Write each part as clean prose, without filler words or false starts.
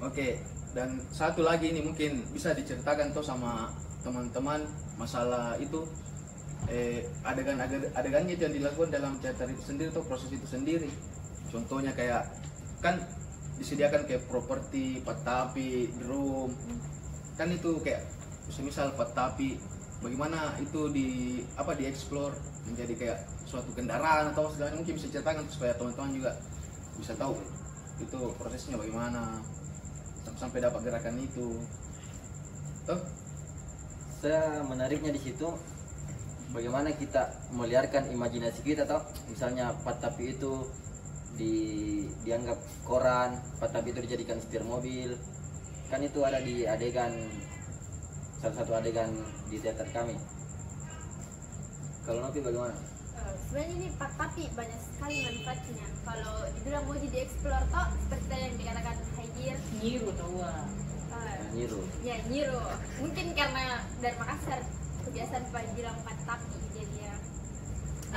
Oke, dan satu lagi ini mungkin bisa diceritakan tuh sama teman-teman masalah itu adegannya itu yang dilakukan dalam teater itu sendiri tuh proses itu sendiri. Contohnya kayak kan disediakan kayak properti, petapi, drum. Kan itu kayak semisal petapi bagaimana itu dieksplor menjadi kayak suatu kendaraan atau segala mungkin bisa ceritakan supaya teman-teman juga bisa tahu itu prosesnya bagaimana sampai dapat gerakan itu. Tuh. Saya menariknya di situ bagaimana kita meliarkan imajinasi kita toh. Misalnya petapi itu dianggap koran, petapi itu dijadikan setir mobil. Kan itu ada di adegan, salah satu adegan di teater kami. Kalau Novi bagaimana? Sebenarnya ini petapi banyak sekali manfaatnya. Kalau dibilang mau dieksplor toh seperti yang dikatakan Haidar Nyiru tahu Nyiru. ya nyiru. Mungkin karena dari Makassar kebiasaan Pak bilang petapi jadi ya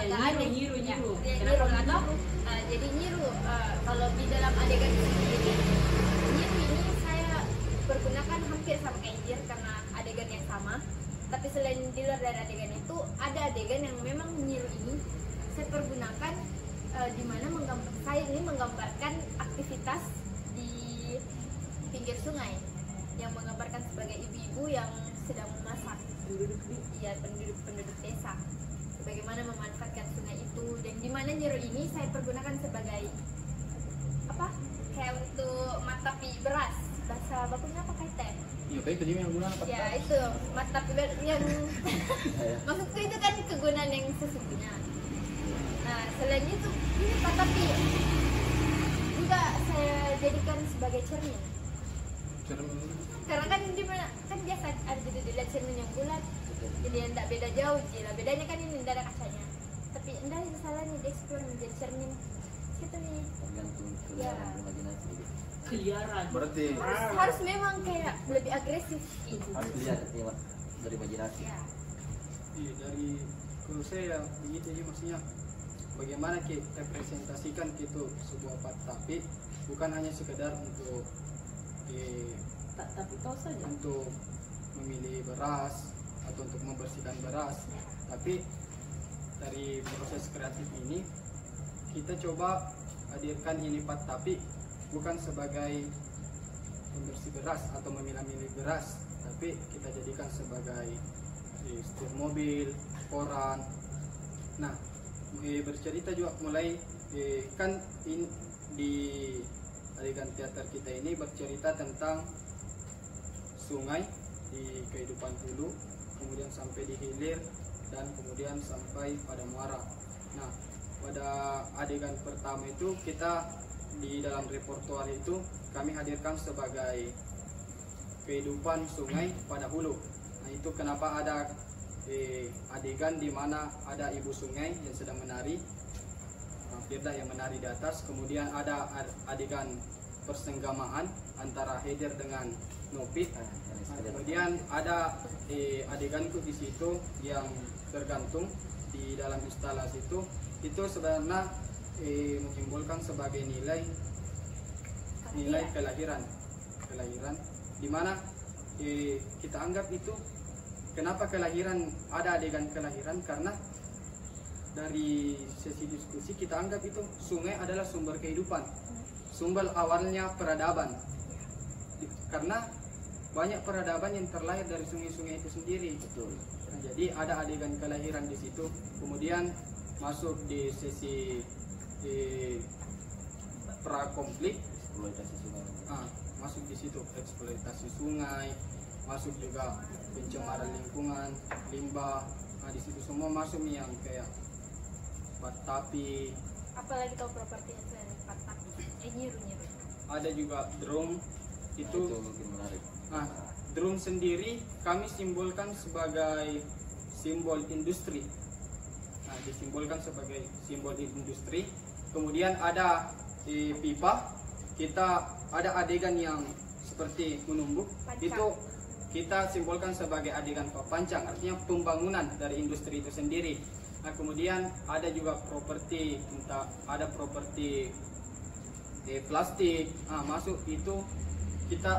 agak aneh. nyiru. Ya, nyiru atau jadi nyiru. Kalau di dalam adegan ini nyiru ini saya pergunakan hampir sama kayak Haidar karena adegan yang sama. Tapi selain di luar dari adegan itu ada adegan yang memang nyiru ini saya pergunakan di mana saya ini menggambarkan aktivitas di pinggir sungai yang menggambarkan sebagai ibu-ibu yang sedang memasak. Iya, penduduk desa. Bagaimana memanfaatkan sungai itu dan di mana nyiru ini saya pergunakan sebagai apa? Kayak untuk matapi beras. Bahasa bakunya apa kayak teh? Iya, kayak itu dia yang guna apa? Ya itu matapi beras yang maksudku itu kan kegunaan yang sesungguhnya. Nah, selain itu ini matapi juga saya jadikan sebagai cermin. Cermin. Karena kan di mana kan biasa ada jadi dilihat cermin yang bulat, jadi yang tidak beda jauh. Gila bedanya kan ini tidak ada kacanya, tapi enggak itu salahnya dieksplor menjadi cermin gitu nih. Tergantung Ya. imajinasi. Keliaran. Berarti Harus memang kayak lebih agresif gitu. Harus lihat dari imajinasi. Ya. Iya, dari kalau saya begitu aja maksudnya bagaimana kita representasikan itu sebuah petapi bukan hanya sekedar untuk Tapi tahu saja. untuk memilih beras atau untuk membersihkan beras, tapi dari proses kreatif ini kita coba hadirkan ini petapi bukan sebagai pembersih beras atau memilah-milih beras, tapi kita jadikan sebagai setir mobil, koran. Nah, bercerita juga mulai kan di adegan teater kita ini bercerita tentang sungai di kehidupan hulu, kemudian sampai di hilir dan kemudian sampai pada muara. Nah, pada adegan pertama itu kita di dalam repertoar itu kami hadirkan sebagai kehidupan sungai pada hulu. Nah, itu kenapa ada adegan di mana ada ibu sungai yang sedang menari, Firda yang menari di atas, kemudian ada adegan persenggamaan antara Haidar dengan Novi. Nah, kemudian ada adeganku di situ yang tergantung di dalam instalasi itu sebenarnya menyimpulkan sebagai nilai kelahiran, di mana kita anggap itu kenapa kelahiran, ada adegan kelahiran karena dari sesi diskusi kita anggap itu sungai adalah sumber kehidupan, sumber awalnya peradaban, karena banyak peradaban yang terlahir dari sungai-sungai itu sendiri. Betul. Nah, jadi ada adegan kelahiran di situ, kemudian masuk di sesi prakonflik, Eksploitasi sungai. masuk di situ eksploitasi sungai, masuk juga pencemaran lingkungan, limbah. Nah, di situ semua masuk nih yang kayak petapi, Apalagi tahu propertinya selain petapi, nyiru. ada juga drum Itu itu. mungkin menarik. Nah, drum sendiri kami simbolkan sebagai simbol industri. Nah, disimbolkan sebagai simbol industri. Kemudian ada di pipa, kita ada adegan yang seperti menumbuk. Pancang. Itu kita simbolkan sebagai adegan pancang, artinya pembangunan dari industri itu sendiri. Nah, kemudian ada juga properti, ada properti plastik. Nah, masuk itu kita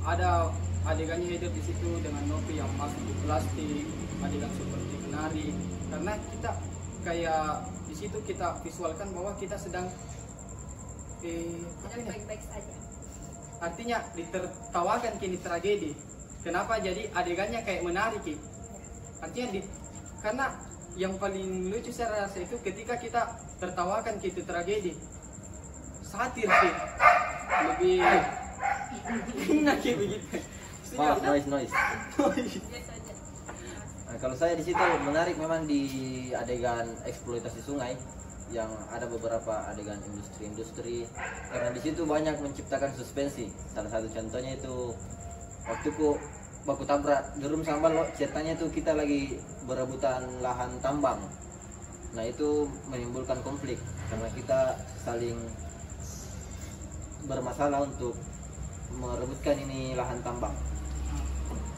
ada adegannya hadir di situ dengan Novi yang masuk di plastik, adegan seperti menari, karena kita kayak di situ kita visualkan bahwa kita sedang Sedang baik-baik saja. artinya ditertawakan kini tragedi. Kenapa jadi adegannya kayak menarik Ki? Artinya karena yang paling lucu saya rasa itu ketika kita tertawakan gitu tragedi, satir Ki, lebih enak Ki begitu. Maaf, noise. Biasa aja. Nah, kalau saya di situ menarik memang di adegan eksploitasi sungai yang ada beberapa adegan industri karena di situ banyak menciptakan suspensi. Salah satu contohnya itu waktu baku tabrak gerum sambal loh, ceritanya itu kita lagi berebutan lahan tambang. Nah itu menimbulkan konflik karena kita saling bermasalah untuk merebutkan ini lahan tambang.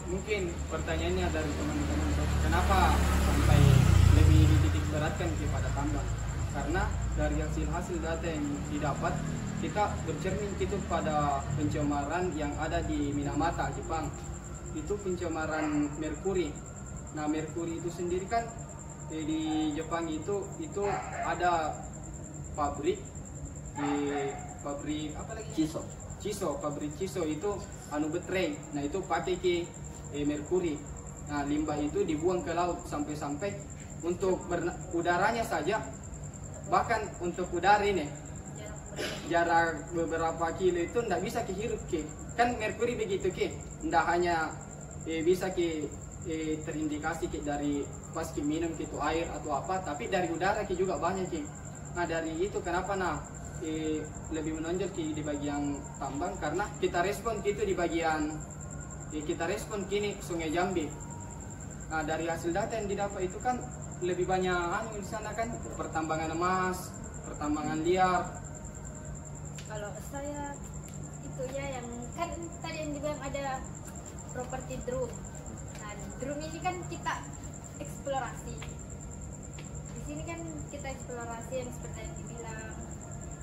Mungkin pertanyaannya dari teman-teman, kenapa sampai lebih dititik beratkan kepada tambang? Karena dari hasil data yang didapat, kita bercermin gitu pada pencemaran yang ada di Minamata, Jepang. Itu pencemaran merkuri. Nah, merkuri itu sendiri kan di Jepang itu ada pabrik apa lagi? Pabrik Ciso itu baterai. Nah, itu pakai merkuri. Nah, limbah itu dibuang ke laut sampai untuk udaranya saja, bahkan untuk udara ini jarak beberapa kilo itu tidak bisa kehirup kan merkuri begitu tidak hanya bisa terindikasi dari pas minum gitu air atau apa, tapi dari udara juga banyak Nah dari itu kenapa lebih menonjol di bagian tambang, karena kita respon gitu di bagian kita respon kini Sungai Jambi. Nah dari hasil data yang didapat itu kan lebih banyak di sana kan pertambangan emas, pertambangan liar. Kalau saya itu ya yang kan tadi yang dibilang ada properti drum. Nah drum ini kan kita eksplorasi. Di sini kan kita eksplorasi yang seperti yang dibilang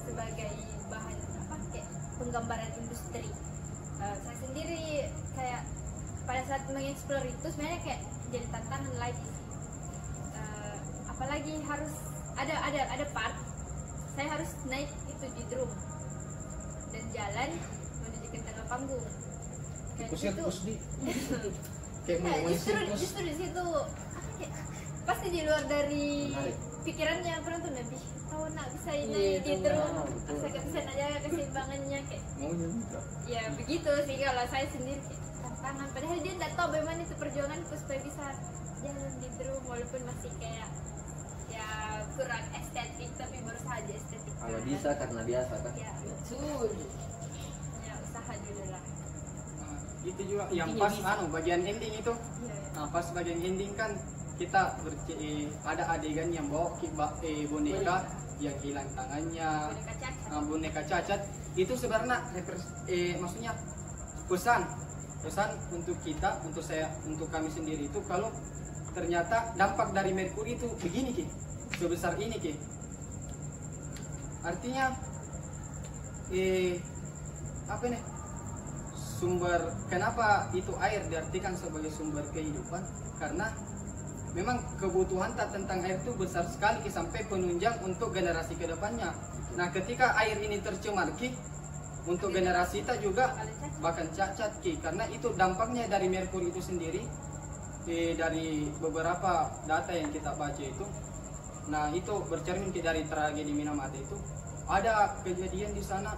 sebagai bahan kayak penggambaran industri. Saya sendiri kayak pada saat mengeksplor itu sebenarnya kayak jadi tantangan lagi. Apalagi harus ada part saya harus naik itu di drum dan jalan menuju ke tengah panggung. Dan Sirkus di kayak nah, mau justru di situ kayak, pasti di luar dari pikirannya penonton lebih tahu bisa ini di drum asal bisa aja keseimbangannya kayak maunya juga. Ya begitu sih kalau saya sendiri kayak tantangan, padahal dia tidak tahu bagaimana itu perjuangan supaya bisa jalan di drum walaupun masih kayak ya kurang estetik tapi berusaha aja estetik. Kalau bisa karena biasa kan. Ya betul. Ya usaha dulu lah. Nah, itu juga yang pas bagian ending itu. Nah pas bagian ending kan kita ada adegan yang bawa boneka yang hilang tangannya, boneka cacat. Itu sebenarnya maksudnya pesan untuk kita, untuk kami sendiri itu kalau ternyata dampak dari merkuri itu begini sebesar ini artinya sumber kenapa itu air diartikan sebagai sumber kehidupan, karena memang kebutuhan tentang air itu besar sekali sampai penunjang untuk generasi kedepannya. Nah ketika air ini tercemar untuk generasi kita juga bahkan cacat karena itu dampaknya dari merkuri itu sendiri. Dari beberapa data yang kita baca itu, nah itu bercermin dari tragedi Minamata itu ada kejadian di sana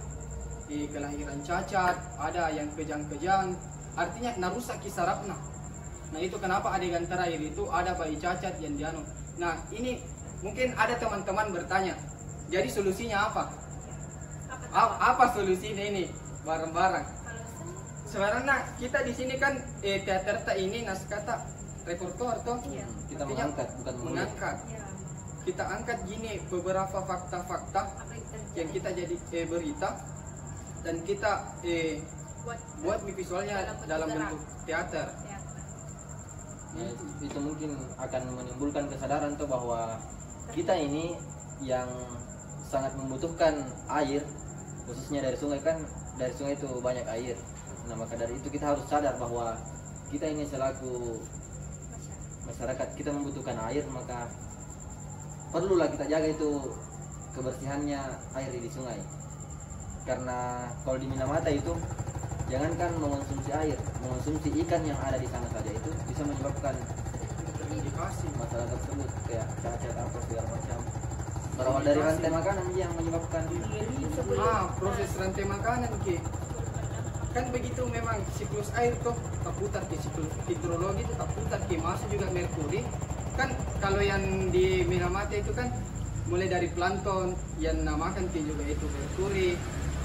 kelahiran cacat, ada yang kejang-kejang, artinya narusak sarafnya. Nah itu kenapa adegan terakhir itu ada bayi cacat yang dianu. Nah ini mungkin ada teman-teman bertanya, jadi solusinya apa? Apa solusinya ini bareng-bareng? Sebenarnya kita di sini kan teater ini naskah repertoar toh. Kita mengangkat bukan mengangkat. Ya. Kita angkat gini beberapa fakta-fakta yang kita jadi berita dan kita buat visualnya dalam bentuk teater. Nah, itu mungkin akan menimbulkan kesadaran tuh bahwa kita ini yang sangat membutuhkan air khususnya dari sungai kan, dari sungai itu banyak air. Nah maka dari itu kita harus sadar bahwa kita ini selaku masyarakat, kita membutuhkan air, maka perlulah kita jaga itu kebersihannya air di sungai. Karena kalau di Minamata itu jangankan mengonsumsi air, mengonsumsi ikan yang ada di sana saja itu bisa menyebabkan Indikasi. masalah tersebut, kayak cacat apa segala macam. Berawal dari rantai makanan yang menyebabkan Proses rantai makanan Ki. Kan begitu memang siklus air tuh terputar Ki, siklus hidrologi itu terputar Ki, masuk juga merkuri. Kan kalau yang di Minamata itu kan mulai dari plankton yang namakan Ki juga itu merkuri,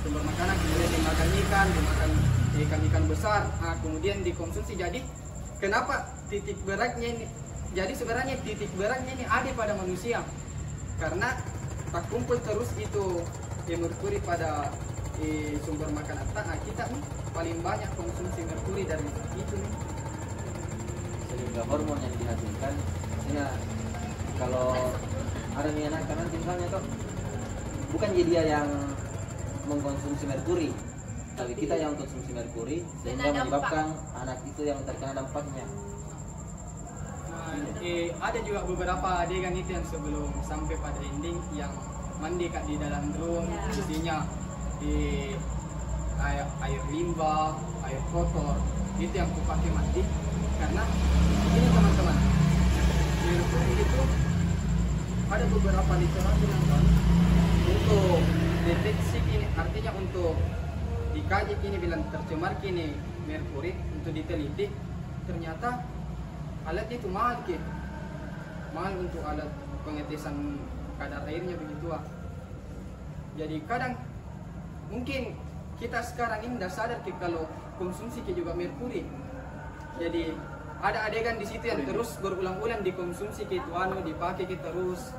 sumber makanan, kemudian dimakan ikan, dimakan ikan-ikan besar, kemudian dikonsumsi. Jadi kenapa titik beratnya ini? Jadi sebenarnya titik beratnya ini ada pada manusia, karena tak kumpul terus itu merkuri pada sumber makanan. Kita nih paling banyak konsumsi merkuri dari itu nih. sehingga hormon yang dihasilkan. Maksudnya kalau ada anak nanti misalnya tuh bukan jadi dia yang mengkonsumsi merkuri, tapi kita yang konsumsi merkuri sehingga menyebabkan anak itu yang terkena dampaknya. Ada juga beberapa adegan itu yang sebelum sampai pada ending yang mandi Kak di dalam drum, isinya di air limbah, air kotor, itu yang kupakai mandi. Karena ini teman-teman, merkuri itu ada beberapa literatur yang baru untuk deteksi ini, artinya untuk dikaji kini bilang tercemar kini merkuri, untuk diteliti ternyata alat itu mahal Ki. Mahal untuk alat pengetesan kadar airnya begitu. Jadi kadang mungkin kita sekarang ini udah sadar Ki kalau konsumsi Ki juga merkuri. Jadi ada adegan di situ yang terus berulang-ulang dikonsumsi Ki, itu dipakai Ki terus.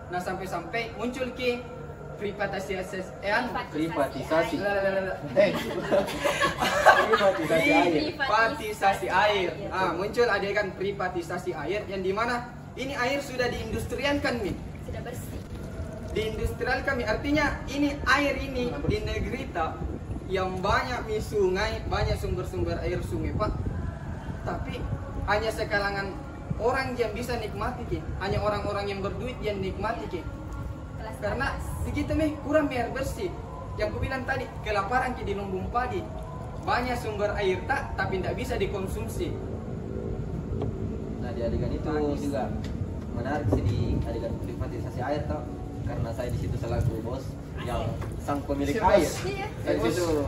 Nah sampai-sampai muncul Ki privatisasi Privatisasi. Privatisasi air. Muncul adegan privatisasi air yang dimana ini air sudah diindustrialkan nih. Sudah bersih. Diindustrialkan nih, artinya ini air ini di negeri kita yang banyak nih sungai, banyak sumber-sumber air sungai Pak. Tapi hanya sekalangan orang yang bisa nikmati Ki. Hanya orang-orang yang berduit yang nikmati Ki. Karena kita kurang air bersih. Yang ku bilang tadi, kelaparan Ki di lumbung padi. Banyak sumber air tapi tidak bisa dikonsumsi. Nah di adegan itu juga menarik sih, di adegan privatisasi air toh, karena saya di situ selaku bos yang sang pemilik air. Saya di situ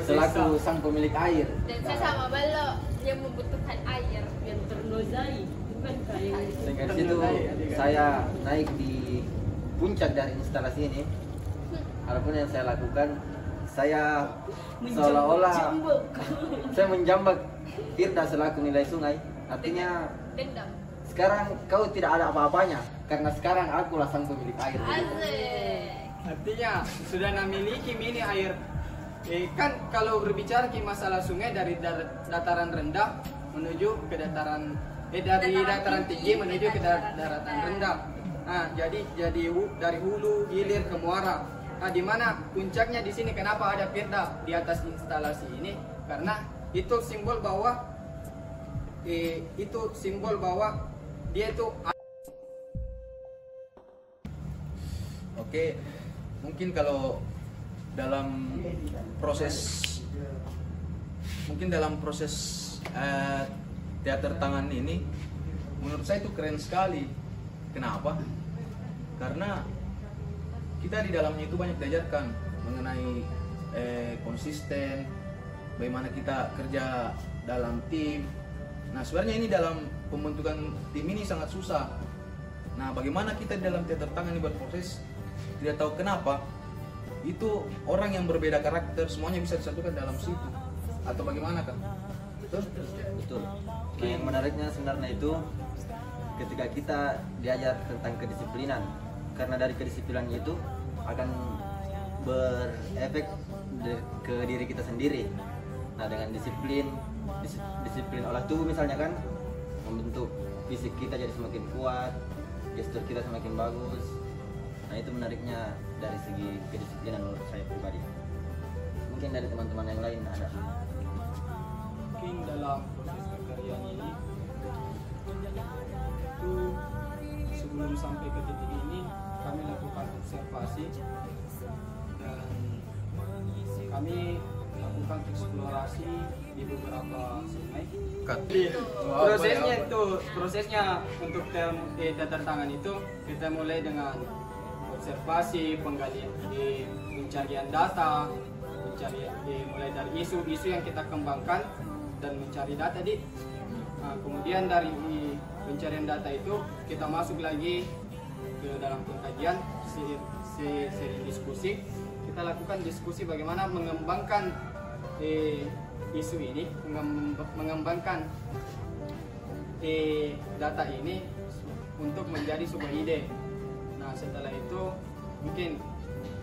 selaku sang pemilik air. Dan saya sama Balo yang membutuhkan air biar ternozai, bukan kayak Sehingga di situ saya naik di puncak dari instalasi ini. Apapun yang saya lakukan, saya seolah-olah saya menjambak Firda selaku nilai sungai. Artinya dendam. sekarang kau tidak ada apa-apanya, karena sekarang akulah sang pemilik air. Asik. Artinya sudah memiliki mini air. Kan kalau berbicara Ki masalah sungai dari dataran rendah menuju ke dataran dataran tinggi menuju ke daratan rendah. Nah, jadi dari hulu hilir ke muara. Nah, di mana puncaknya di sini, kenapa ada Firda di atas instalasi ini? Karena itu simbol bahwa dia itu. Oke, mungkin kalau dalam proses teater tangan ini, menurut saya itu keren sekali. Kenapa? Karena kita di dalamnya itu banyak diajarkan mengenai konsisten, bagaimana kita kerja dalam tim. Nah sebenarnya ini dalam pembentukan tim ini sangat susah. Nah bagaimana kita di dalam teater tangan ini berproses, tidak tahu kenapa itu orang yang berbeda karakter semuanya bisa disatukan dalam situ, atau bagaimana kan? Betul? Betul. Nah, yang menariknya sebenarnya itu ketika kita diajar tentang kedisiplinan, karena dari kedisiplinan itu akan berefek ke diri kita sendiri. Nah dengan disiplin olah tubuh misalnya kan, membentuk fisik kita jadi semakin kuat, gestur kita semakin bagus. Nah itu menariknya dari segi kedisiplinan menurut saya pribadi. Mungkin dari teman-teman yang lain ada. Mungkin dalam proses perkaryaan ini itu sebelum sampai ke titik ini kami lakukan observasi dan kami lakukan eksplorasi di beberapa sungai. Prosesnya untuk tata tangan itu kita mulai dengan observasi, penggalian, pencarian data, mulai dari isu-isu yang kita kembangkan dan mencari data kemudian dari pencarian data itu kita masuk lagi ke dalam pengkajian, seri diskusi. Kita lakukan diskusi bagaimana mengembangkan isu ini, mengembangkan data ini untuk menjadi sebuah ide. Nah, setelah itu mungkin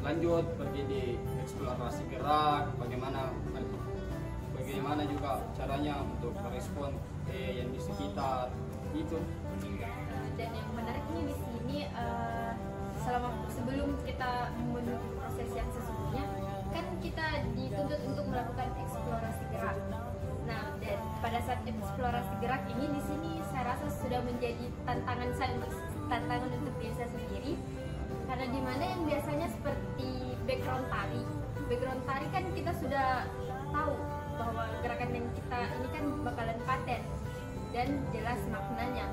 lanjut pergi di eksplorasi gerak, bagaimana juga caranya untuk merespon yang di sekitar itu. Dan yang menariknya di sini sebelum kita menuju proses yang sesungguhnya kan kita dituntut untuk melakukan eksplorasi gerak. Nah, dan pada saat eksplorasi gerak ini di sini saya rasa sudah menjadi tantangan untuk diri saya sendiri, karena dimana yang biasanya seperti background tari kan kita sudah tahu bahwa gerakan yang kita ini kan bakalan paten dan jelas maknanya.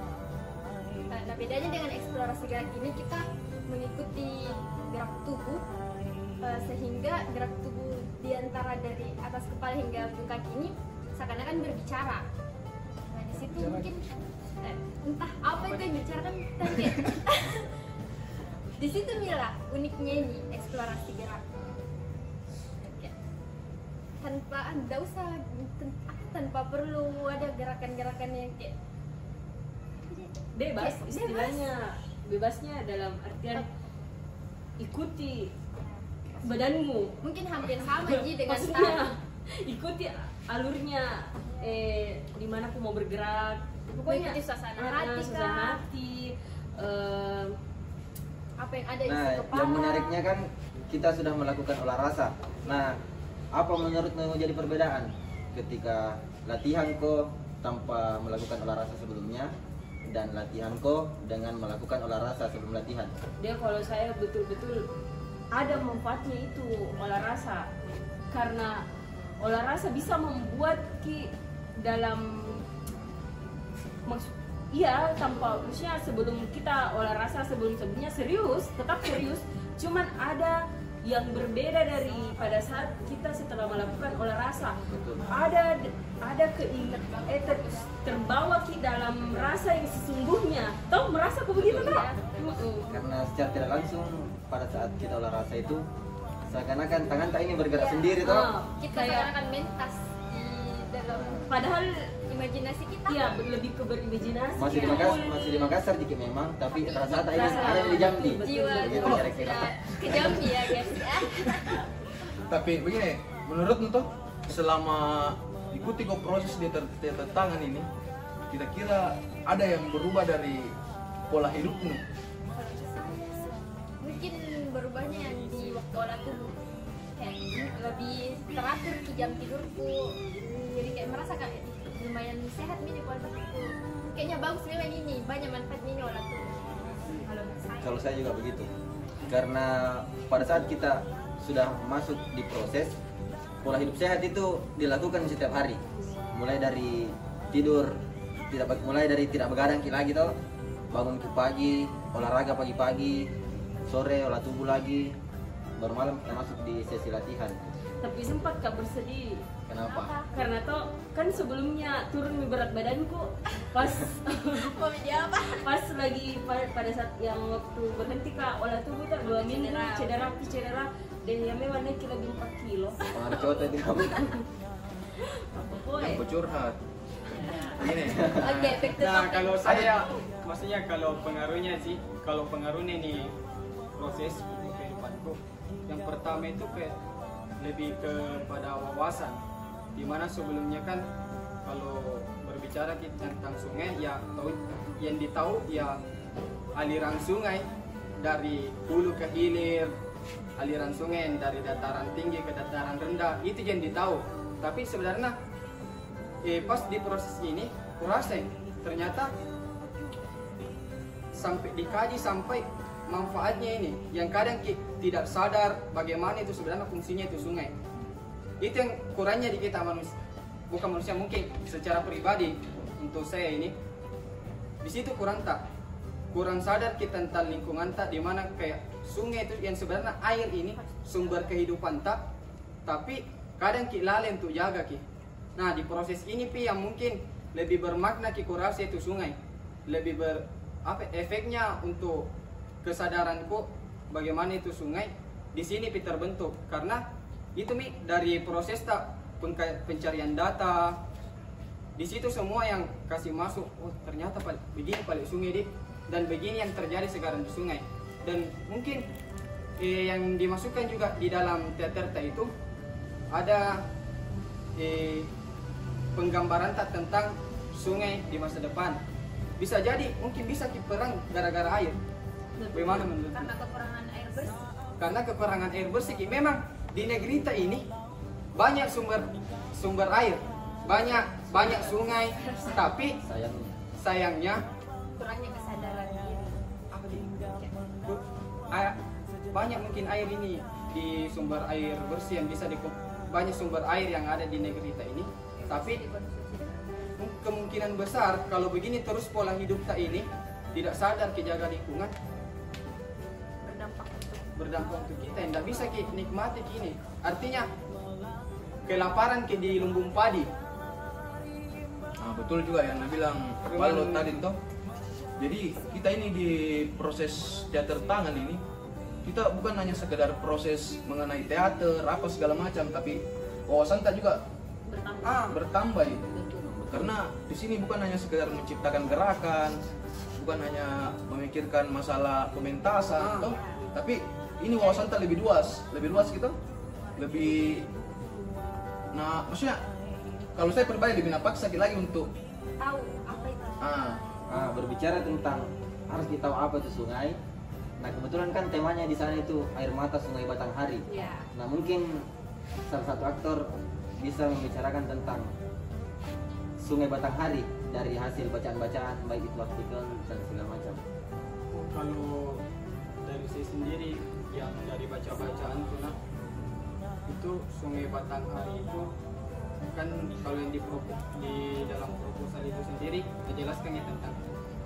Nah, bedanya dengan eksplorasi gerak ini kita mengikuti gerak tubuh sehingga gerak tubuh di antara dari atas kepala hingga ujung kaki ini seakan-akan berbicara. Nah, di situ mungkin entah apa itu yang bicarakan tadi. Di situ Mila uniknya ini eksplorasi gerak. Tanpa perlu ada gerakan-gerakan yang kayak bebas, istilahnya bebasnya dalam artian ikuti badanmu, mungkin hampir sama Ji dengan maksudnya ikuti alurnya di mana aku mau bergerak, pokoknya mengikuti suasana hati apa yang ada isi kepala. Yang menariknya kan kita sudah melakukan olah rasa. Nah, apa menurutmu jadi perbedaan ketika latihan kok tanpa melakukan olah rasa sebelumnya dan latihan kok dengan melakukan olah rasa sebelum latihan? Dia kalau saya betul-betul ada manfaatnya itu olah rasa, karena olah rasa bisa membuat dalam iya tanpa maksudnya sebelum kita olah rasa sebelumnya serius, tetap serius, cuman ada yang berbeda dari pada saat kita setelah melakukan olah rasa. Betul. Ada keinget terbawa dalam rasa yang sesungguhnya. Tahu merasa begitu tak? Karena secara tidak langsung pada saat kita olah rasa itu seakan-akan tangan tak ini bergerak sendiri toh. Kita seakan mentas di dalam padahal imajinasi kita. Iya, lebih ke berimajinasi. Masih di Makassar dikit memang, tapi rasa tak ini ada di Jambi. Jiwa Begitu kira-kira. ke Jambi ya guys ya. Tapi begini, menurutmu tuh selama ikuti kok proses di tangan ini, kira-kira ada yang berubah dari pola hidupmu? Mungkin berubahnya yang di waktu olah tubuh, kayak lebih teratur di jam tidurku, jadi kayak merasa kayak lumayan sehat nih pola tidurku. Kayaknya bagus memang ini, banyak manfaatnya ini olah tubuh. Kalau saya juga begitu, karena pada saat kita sudah masuk di proses pola hidup sehat itu dilakukan setiap hari, mulai dari tidur mulai dari tidak begadang lagi toh, bangun ke pagi, olahraga pagi-pagi, sore olah tubuh lagi, baru malam kita masuk di sesi latihan. Tapi sempat kak bersedih. Kenapa? Karena toh kan sebelumnya turun berat badanku pas Mau jadi apa? pas lagi pada saat yang waktu berhenti kak olah tubuh itu 2 minggu cedera dan yang memang naik lebih 4 kilo. Pengaruh cowok itu kamu. Pokoknya Aku curhat. Ini. Oke, back to Nah, topic. kalau saya maksudnya kalau pengaruhnya nih proses untuk kehidupanku, yang pertama itu kayak lebih kepada wawasan, dimana sebelumnya kan kalau berbicara kita tentang sungai ya yang ditahu ya aliran sungai dari hulu ke hilir, aliran sungai dari dataran tinggi ke dataran rendah itu yang ditahu. Tapi sebenarnya pas di proses ini kurasa ternyata sampai dikaji sampai manfaatnya ini yang kadang tidak sadar bagaimana itu sebenarnya fungsinya itu sungai. Itu yang kurangnya di kita manusia, bukan manusia, mungkin secara pribadi untuk saya ini di situ kurang sadar kita tentang lingkungan tak, di mana kayak sungai itu yang sebenarnya air ini sumber kehidupan tak, tapi kadang kita lalai untuk jaga ki. Nah di proses ini yang mungkin lebih bermakna ki kurasa itu sungai, lebih efeknya untuk kesadaranku bagaimana itu sungai di sini terbentuk, karena itu dari proses pencarian data di situ semua yang kasih masuk, oh ternyata begini paling sungai di, dan begini yang terjadi sekarang di sungai. Dan mungkin yang dimasukkan juga di dalam teater itu ada penggambaran tentang sungai di masa depan. Bisa jadi mungkin bisa perang gara-gara air. Bagaimana menurut? Karena kekurangan air bersih. Karena kekurangan air bersih. Memang di negeri kita ini banyak sumber air, banyak sungai, tapi sayangnya Kurangnya kesadaran diri. apa sih? Banyak mungkin air ini di sumber air bersih yang bisa banyak sumber air yang ada di negeri kita ini, tapi kemungkinan besar kalau begini terus pola hidup kita ini tidak sadar jaga lingkungan, berdampak untuk kita yang tidak bisa nikmati kini. Artinya kelaparan di lumbung padi. Nah, betul juga yang dibilang Ballo tadi toh. Jadi kita ini di proses teater tangan ini, kita bukan hanya sekedar proses mengenai teater apa segala macam, tapi wawasan kita juga bertambah itu. Karena di sini bukan hanya sekedar menciptakan gerakan, bukan hanya memikirkan masalah pementasan, toh, tapi ini wawasan kita lebih luas gitu, lebih. Nah, maksudnya kalau saya pribadi lebih napaksa lagi untuk Tahu apa itu? Berbicara tentang harus kita tahu apa itu sungai. Nah kebetulan kan temanya di sana itu air mata Sungai Batanghari. Ya. Nah mungkin salah satu aktor bisa membicarakan tentang Sungai Batanghari dari hasil bacaan-bacaan baik itu artikel dan segala macam. Kalau dari saya sendiri yang dari baca-bacaan itu Sungai Batanghari itu kan kalau yang di dalam proposal itu sendiri dijelaskan tentang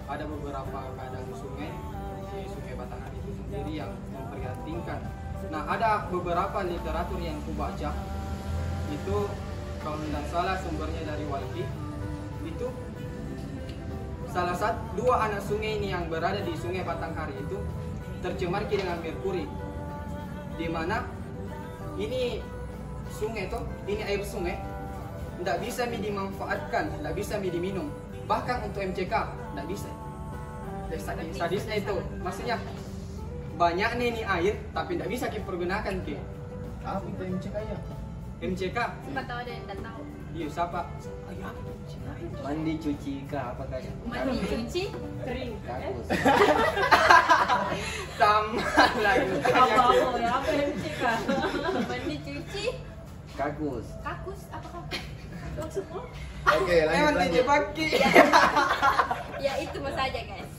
ada beberapa kadang sungai di Sungai Batanghari itu sendiri yang memprihatinkan. Nah ada beberapa literatur yang aku baca itu kalau tidak salah sumbernya dari Walhi, itu salah satu dua anak sungai ini yang berada di Sungai Batanghari itu tercemar dengan merkuri, di mana ini sungai itu, ini air sungai tidak bisa dimanfaatkan, tidak bisa diminum, bahkan untuk MCK tidak bisa. Sadisnya itu, maksudnya banyak nih air tapi tidak bisa dipergunakan ke. apa itu MCK ya? MCK? Siapa tahu ada yang tidak tahu. Iya siapa? Mandi cuci kah apa kayaknya? Mandi cuci. Kering. Kakus. Sama lagi. Apa ya? Apa yang cika? Mandi cuci. Kakus. Kakus apa kakus? Maksudmu? Oke, Emang lanjut. dijebaki. Ya itu mas aja guys.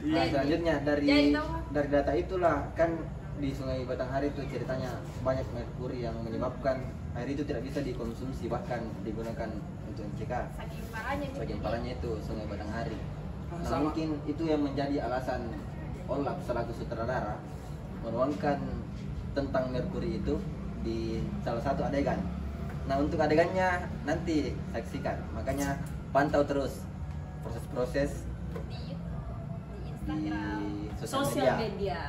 Nah Jadi- selanjutnya jadi tahu. dari data itulah kan di Sungai Batanghari itu ceritanya banyak merkuri yang menyebabkan air itu tidak bisa dikonsumsi, bahkan digunakan untuk MCK. Saking parahnya nih. Bagian parahnya itu Sungai Batanghari. Nah, Sama. mungkin itu yang menjadi alasan Olap selaku sutradara menuangkan tentang merkuri itu di salah satu adegan. Nah untuk adegannya nanti saksikan, makanya pantau terus proses-proses Di di Instagram. sosial Sosial media. media.